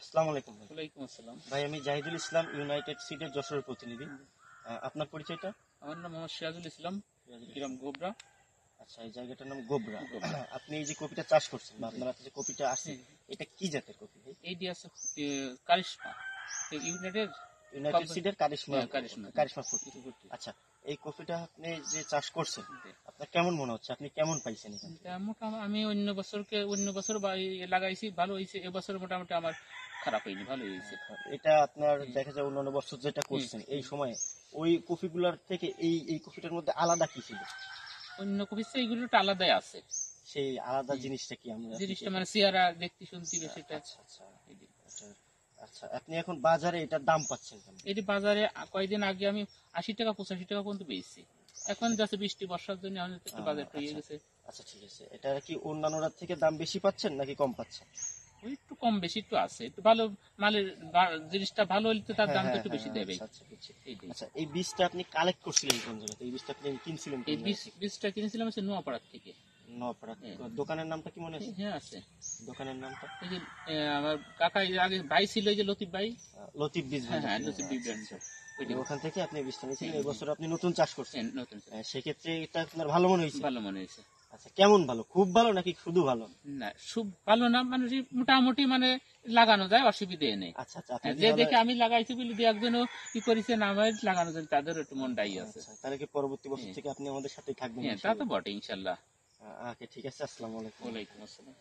আসসালামু আলাইকুম ভাই। ওয়ালাইকুম আসসালাম। ভাই আমি জাহিদুল ইসলাম, ইউনাইটেড সিডের যশোরের প্রতিনিধি। আপনার পরিচয়টা? আমার নাম মোহাম্মদ সিরাজুল ইসলাম, সিরাজুল গ্রাম ইসলাম। গোবরা। আচ্ছা, এই জায়গাটার নাম গোবরা। গোবরা। আপনি এই যে কপিটা চাষ করছেন বা জি। আপনার হাতে যে কপিটা আসছে, হ্যাঁ, এটা কি জাতের কপি ভাই? এইটি আছে কারিশমা, ইউনাইটেড ইউনাইটেড সিডের কারিশমা, কারিশমা কারিশমা ফুড। আচ্ছা, এই কপিটা আপনি যে চাষ করছেন, আপনার কেমন মনে হচ্ছে? আপনি কেমন পাইছেন এখান থেকে? মোটামুটি আমি অন্য বছর লাগাইছি, ভালো হয়েছে। এবছর মোটামুটি আমার খারাপ হয়নি, ভালো হয়েছে। এটা আপনার দেখা যায় অন্যান্য বছর যেটা করছেন এই সময়ে ওই কপিগুলার থেকে এই কপিটার মধ্যে আলাদা কি ছিল? অন্য কপির চেয়ে এগুলো একটু আলাদাই আছে। সেই আলাদা জিনিসটা কি? আমরা জিনিসটা মানে চেহারা দেখতে শুনতে সেটা। আচ্ছা আচ্ছা আচ্ছা, আপনি এখন বাজারে এটার দাম পাচ্ছেন কেমন? এটি বাজারে কয়েকদিন আগে আমি 80 টাকা 85 টাকা পর্যন্ত পেয়েছি। এখন যাচ্ছে বৃষ্টি বর্ষার জন্য একটু বাজারটা ইয়ে গেছে। আচ্ছা ঠিক আছে, এটা কি অন্যান্যরা থেকে দাম বেশি পাচ্ছেন নাকি কম পাচ্ছেন? ওই একটু কম বেশি একটু আছে, একটু ভালো মালের জিনিসটা ভালো হলে তো তার দামটা একটু বেশি দেবে। আচ্ছা, এই বীজটা আপনি কালেক্ট করছিলেন কোন জায়গা থেকে? এই বীজটা আপনি কিনছিলেন কোন এই জায়গা থেকে? বীজটা কিনেছিলাম হচ্ছে নোয়াপাড়ার থেকে। নোয়াপাড়া। দোকানের নামটা কি মনে আছে? হ্যাঁ আছে। দোকানের নামটা? এই যে আমার কাকা আগে ভাই ছিল, এই যে লতিফ ভাই। লতিফ বীজ। হ্যাঁ, লতিফ বীজ ব্র্যান্ড। ওখান থেকে আপনি বীজটা নিয়েছিলেন। এই বছর আপনি নতুন চাষ করছেন। নতুন। সেক্ষেত্রে এটা আপনার ভালো মনে হয়েছে? ভালো মনে হয়েছে। আচ্ছা, কেমন ভালো? খুব ভালো নাকি শুধু ভালো? না, খুব ভালো না, মানে মোটামুটি মানে লাগানো যায়, অসুবিধে নেই। আচ্ছা আচ্ছা, যে দেখে আমি লাগাইছি বলে দু একজনও কি করেছে না আমার লাগানো যায়, তাদের একটু মনটাই আছে। তাহলে কি পরবর্তী বছর থেকে আপনি আমাদের সাথে থাকবেন? হ্যাঁ, তা তো বটে ইনশাল্লাহ। ঠিক আছে, আসসালামু আলাইকুম। ওয়ালাইকুম আসসালাম।